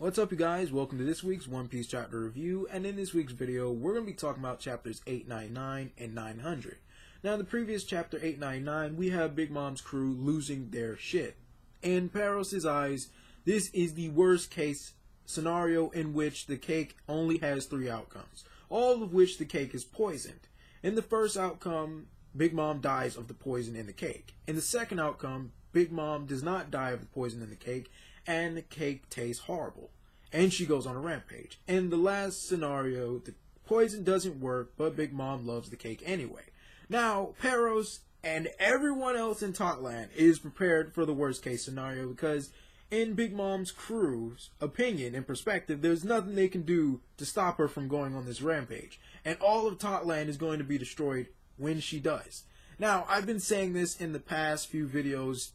What's up, you guys? Welcome to this week's One Piece chapter review, and in this week's video, we're going to be talking about chapters 899 and 900. Now, in the previous chapter 899, we have Big Mom's crew losing their shit. In Peros' eyes, this is the worst case scenario in which the cake only has 3 outcomes, all of which the cake is poisoned. In the first outcome, Big Mom dies of the poison in the cake. In the second outcome, Big Mom does not die of the poison in the cake, and the cake tastes horrible, and she goes on a rampage. In the last scenario, the poison doesn't work, but Big Mom loves the cake anyway. Now, Peros and everyone else in Totland is prepared for the worst case scenario because in Big Mom's crew's opinion and perspective, there's nothing they can do to stop her from going on this rampage, and all of Totland is going to be destroyed when she does. Now, I've been saying this in the past few videos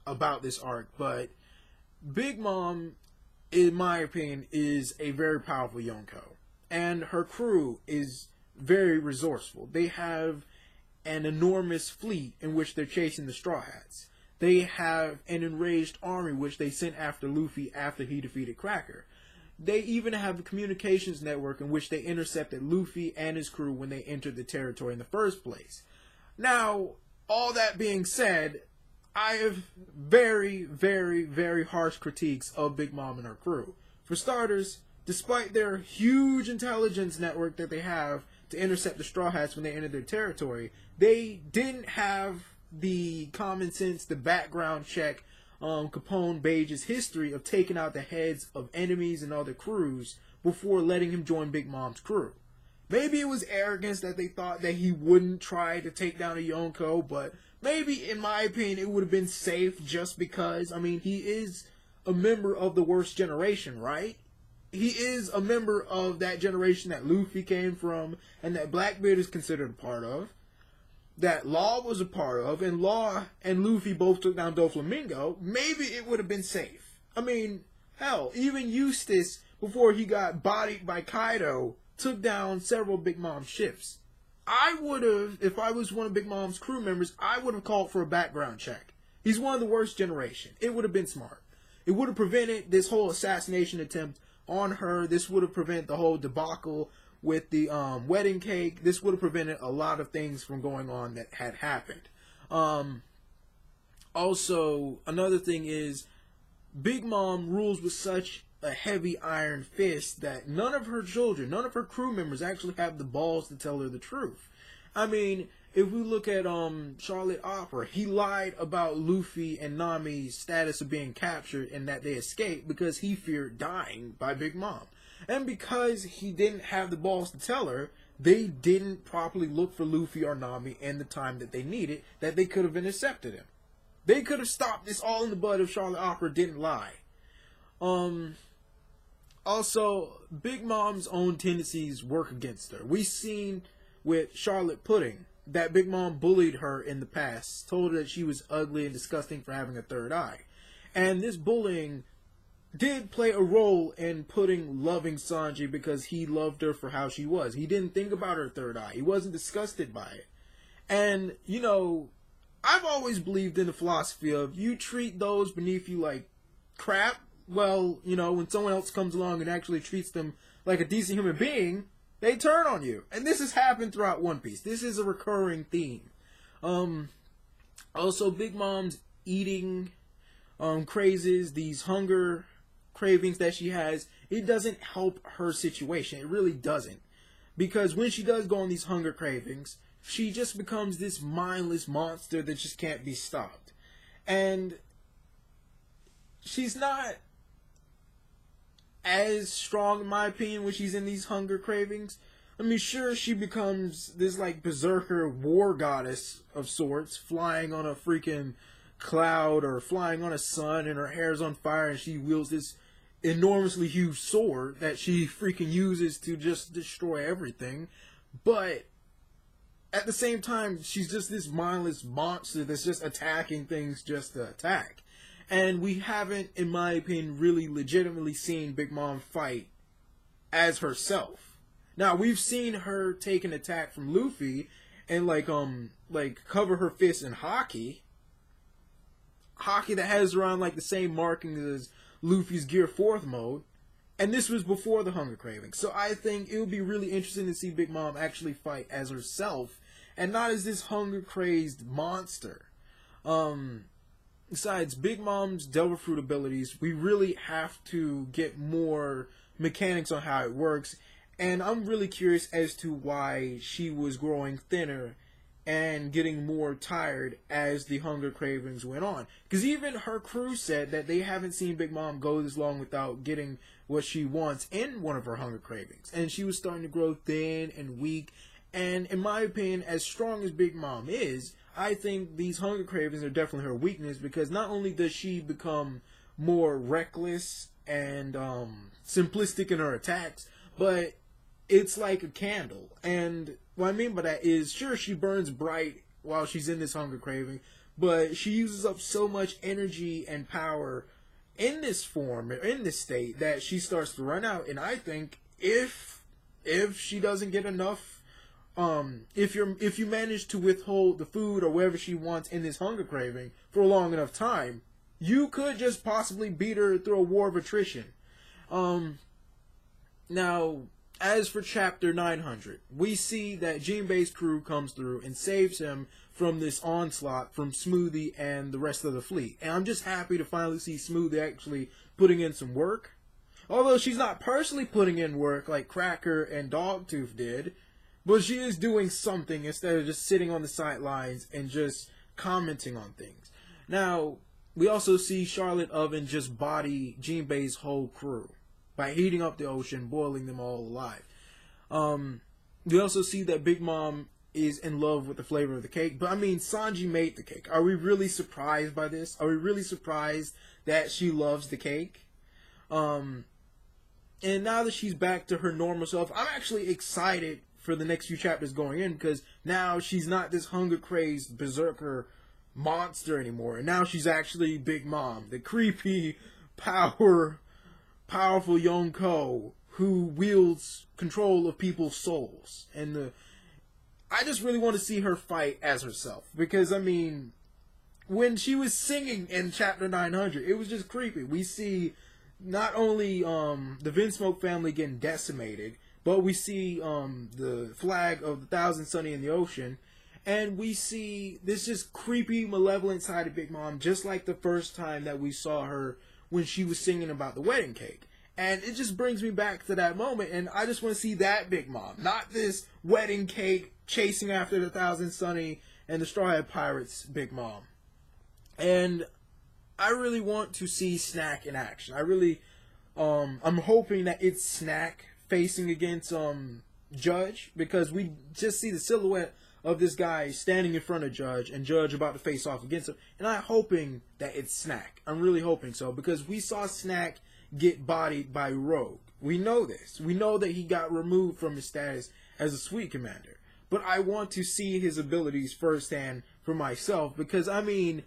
about this arc, but Big Mom, in my opinion, is a very powerful Yonko, and her crew is very resourceful. They have an enormous fleet in which they're chasing the Straw Hats. They have an enraged army which they sent after Luffy after he defeated Cracker. They even have a communications network in which they intercepted Luffy and his crew when they entered the territory in the first place. Now, all that being said, I have very, very, very harsh critiques of Big Mom and her crew. For starters, despite their huge intelligence network that they have to intercept the Straw Hats when they enter their territory, they didn't have the common sense, the background check, Capone Bage's history of taking out the heads of enemies and other crews before letting him join Big Mom's crew. Maybe it was arrogance that they thought that he wouldn't try to take down a Yonko, but maybe, in my opinion, it would have been safe just because, I mean, he is a member of the worst generation, right? He is a member of that generation that Luffy came from and that Blackbeard is considered a part of, that Law was a part of, and Law and Luffy both took down Doflamingo. Maybe it would have been safe. I mean, hell, even Eustace, before he got bodied by Kaido, took down several Big Mom ships. I would have, if I was one of Big Mom's crew members, I would have called for a background check. He's one of the worst generation. It would have been smart. It would have prevented this whole assassination attempt on her. This would have prevented the whole debacle with the wedding cake. This would have prevented a lot of things from going on that had happened. Also, another thing is, Big Mom rules with such a heavy iron fist that none of her children, none of her crew members actually have the balls to tell her the truth. I mean, if we look at Charlotte Opera, he lied about Luffy and Nami's status of being captured and that they escaped because he feared dying by Big Mom. And because he didn't have the balls to tell her, they didn't properly look for Luffy or Nami in the time that they needed, that they could have intercepted him. They could have stopped this all in the bud if Charlotte Opera didn't lie. Also, Big Mom's own tendencies work against her. We've seen with Charlotte Pudding that Big Mom bullied her in the past, told her that she was ugly and disgusting for having a third eye. And this bullying did play a role in Pudding loving Sanji because he loved her for how she was. He didn't think about her third eye. He wasn't disgusted by it. And, you know, I've always believed in the philosophy of you treat those beneath you like crap. Well, you know, when someone else comes along and actually treats them like a decent human being, they turn on you. And this has happened throughout One Piece. This is a recurring theme. Also, Big Mom's eating crazes, these hunger cravings that she has, it doesn't help her situation. It really doesn't. Because when she does go on these hunger cravings, she just becomes this mindless monster that just can't be stopped. And she's not as strong, in my opinion, when she's in these hunger cravings. I mean, sure, she becomes this, like, berserker war goddess of sorts, flying on a freaking cloud or flying on a sun, and her hair's on fire, and she wields this enormously huge sword that she freaking uses to just destroy everything. But at the same time, she's just this mindless monster that's just attacking things just to attack. And we haven't, in my opinion, really legitimately seen Big Mom fight as herself. Now, we've seen her take an attack from Luffy and like cover her fist in hockey. Hockey that has around like the same markings as Luffy's Gear 4th mode. And this was before the hunger craving. So I think it would be really interesting to see Big Mom actually fight as herself and not as this hunger crazed monster. Besides Big Mom's Devil Fruit abilities, we really have to get more mechanics on how it works. And I'm really curious as to why she was growing thinner and getting more tired as the hunger cravings went on. Because even her crew said that they haven't seen Big Mom go this long without getting what she wants in one of her hunger cravings. And she was starting to grow thin and weak. And in my opinion, as strong as Big Mom is, I think these hunger cravings are definitely her weakness, because not only does she become more reckless and simplistic in her attacks, but it's like a candle. And what I mean by that is, sure, she burns bright while she's in this hunger craving, but she uses up so much energy and power in this form, in this state, that she starts to run out. And I think if she doesn't get enough, if you manage to withhold the food or whatever she wants in this hunger craving for a long enough time, you could just possibly beat her through a war of attrition. Now, as for chapter 900, we see that Jinbei's crew comes through and saves him from this onslaught from Smoothie and the rest of the fleet. And I'm just happy to finally see Smoothie actually putting in some work. Although she's not personally putting in work like Cracker and Dogtooth did, but she is doing something instead of just sitting on the sidelines and just commenting on things. Now, we also see Charlotte Oven just body Jinbei's whole crew by heating up the ocean, boiling them all alive. We also see that Big Mom is in love with the flavor of the cake. But I mean, Sanji made the cake. Are we really surprised by this? Are we really surprised that she loves the cake? And now that she's back to her normal self, I'm actually excited for the next few chapters going in, because now she's not this hunger crazed berserker monster anymore, and now she's actually Big Mom, the creepy, powerful Yonko who wields control of people's souls. And I just really want to see her fight as herself, because I mean, when she was singing in chapter 900, it was just creepy. We see not only the Vinsmoke family getting decimated, but we see the flag of the Thousand Sunny in the ocean, and we see this just creepy, malevolent side of Big Mom, just like the first time that we saw her when she was singing about the wedding cake. And it just brings me back to that moment, and I just want to see that Big Mom, not this wedding cake chasing after the Thousand Sunny and the Straw Hat Pirates Big Mom. And I really want to see Snack in action. I really, I'm hoping that it's Snack facing against Judge, because we just see the silhouette of this guy standing in front of Judge, and Judge about to face off against him. And I'm hoping that it's Snack. I'm really hoping so, because we saw Snack get bodied by Rogue. We know this. We know that he got removed from his status as a Sweet Commander. But I want to see his abilities firsthand for myself, because I mean,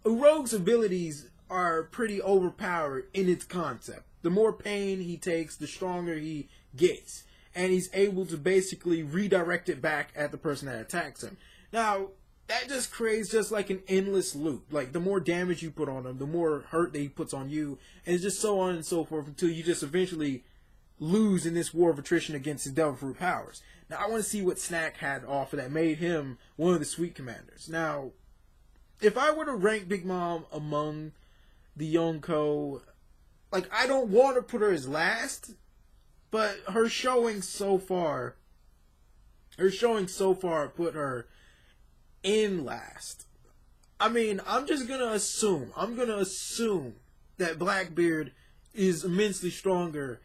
Rogue's abilities are pretty overpowered in its concept. The more pain he takes, the stronger he gets. And he's able to basically redirect it back at the person that attacks him. Now, that just creates just like an endless loop. Like, the more damage you put on him, the more hurt that he puts on you. And it's just so on and so forth until you just eventually lose in this war of attrition against his Devil Fruit powers. Now, I want to see what Snack had to offer that made him one of the Sweet Commanders. Now, if I were to rank Big Mom among the Yonko, like, I don't want to put her as last, but her showing so far put her in last. I mean, I'm gonna assume that Blackbeard is immensely stronger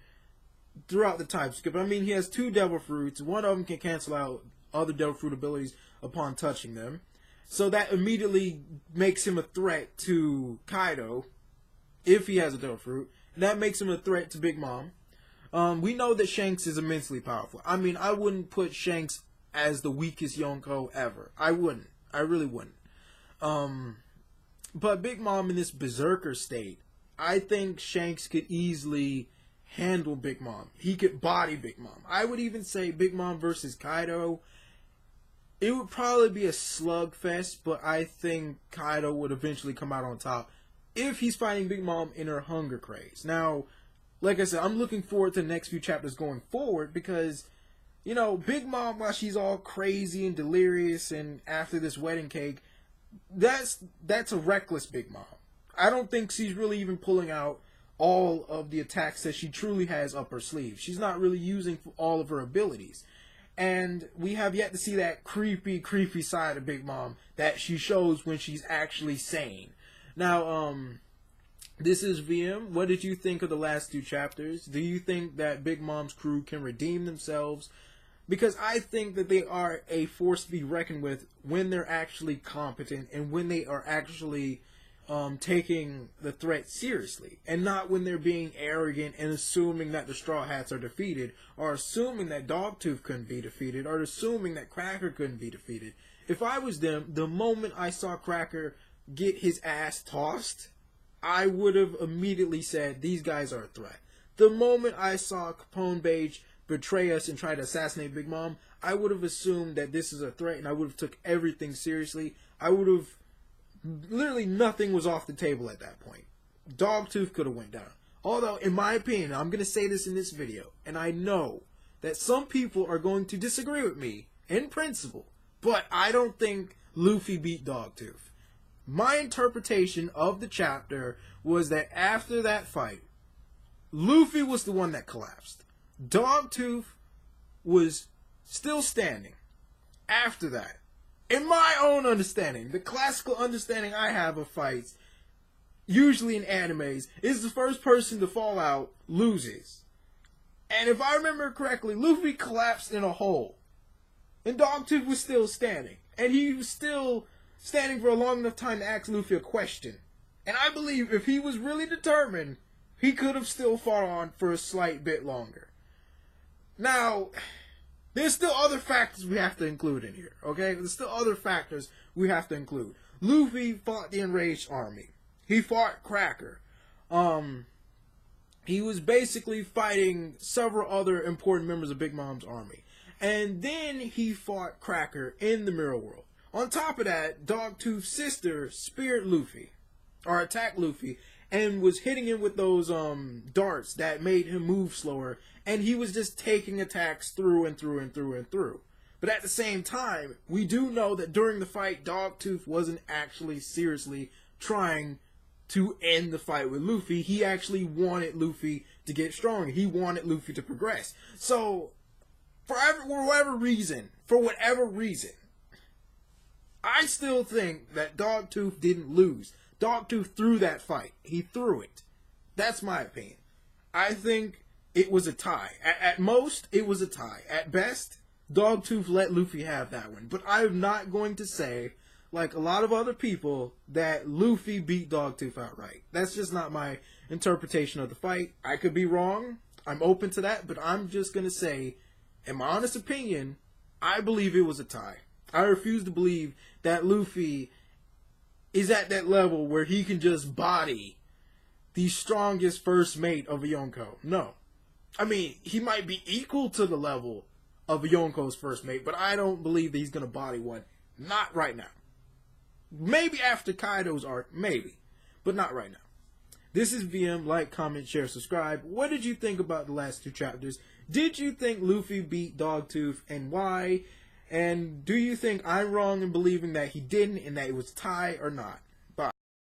throughout the type skip. I mean, he has 2 Devil Fruits. One of them can cancel out other Devil Fruit abilities upon touching them. So that immediately makes him a threat to Kaido, if he has a Devil Fruit. And that makes him a threat to Big Mom. We know that Shanks is immensely powerful. I mean, I wouldn't put Shanks as the weakest Yonko ever. I wouldn't. I really wouldn't. But Big Mom in this berserker state, I think Shanks could easily handle Big Mom. He could body Big Mom. I would even say Big Mom versus Kaido, it would probably be a slugfest, but I think Kaido would eventually come out on top if he's fighting Big Mom in her hunger craze. Now, like I said, I'm looking forward to the next few chapters going forward because, you know, Big Mom, while she's all crazy and delirious and after this wedding cake, that's a reckless Big Mom. I don't think she's really even pulling out all of the attacks that she truly has up her sleeve. She's not really using all of her abilities. And we have yet to see that creepy side of Big Mom that she shows when she's actually sane. Now, this is VM. What did you think of the last 2 chapters? Do you think that Big Mom's crew can redeem themselves? Because I think that they are a force to be reckoned with when they're actually competent and when they are actually taking the threat seriously, and not when they're being arrogant and assuming that the Straw Hats are defeated, or assuming that Dogtooth couldn't be defeated, or assuming that Cracker couldn't be defeated. If I was them, the moment I saw Cracker get his ass tossed, I would have immediately said, these guys are a threat. The moment I saw Capone Beige betray us and try to assassinate Big Mom, I would have assumed that this is a threat, and I would have took everything seriously. I would have... Literally nothing was off the table at that point. Dogtooth could have went down. Although, in my opinion, I'm going to say this in this video, and I know that some people are going to disagree with me in principle, but I don't think Luffy beat Dogtooth. My interpretation of the chapter was that after that fight, Luffy was the one that collapsed. Dogtooth was still standing after that. In my own understanding, the classical understanding I have of fights, usually in animes, is the first person to fall out loses. And if I remember correctly, Luffy collapsed in a hole. And Dogtooth was still standing. And he was still standing for a long enough time to ask Luffy a question. And I believe if he was really determined, he could have still fought on for a slight bit longer. Now... there's still other factors we have to include in here, okay? There's still other factors we have to include. Luffy fought the enraged army. He fought Cracker. He was basically fighting several other important members of Big Mom's army. And then he fought Cracker in the Mirror World. On top of that, Dogtooth's sister speared Luffy, or attacked Luffy, and was hitting him with those darts that made him move slower, and he was just taking attacks through and through and through and through. But at the same time, we do know that during the fight, Dogtooth wasn't actually seriously trying to end the fight with Luffy. He actually wanted Luffy to get stronger. He wanted Luffy to progress. So, for whatever reason, I still think that Dogtooth didn't lose. Dogtooth threw that fight. He threw it. That's my opinion. I think it was a tie. At most, it was a tie. At best, Dogtooth let Luffy have that one. But I'm not going to say, like a lot of other people, that Luffy beat Dogtooth outright. That's just not my interpretation of the fight. I could be wrong. I'm open to that. But I'm just going to say, in my honest opinion, I believe it was a tie. I refuse to believe that Luffy is at that level where he can just body the strongest first mate of a Yonko. No. I mean, he might be equal to the level of a Yonko's first mate, but I don't believe that he's going to body one. Not right now. Maybe after Kaido's arc, maybe. But not right now. This is VM. Like, comment, share, subscribe. What did you think about the last 2 chapters? Did you think Luffy beat Dogtooth, and why? And do you think I'm wrong in believing that he didn't and that it was a tie or not?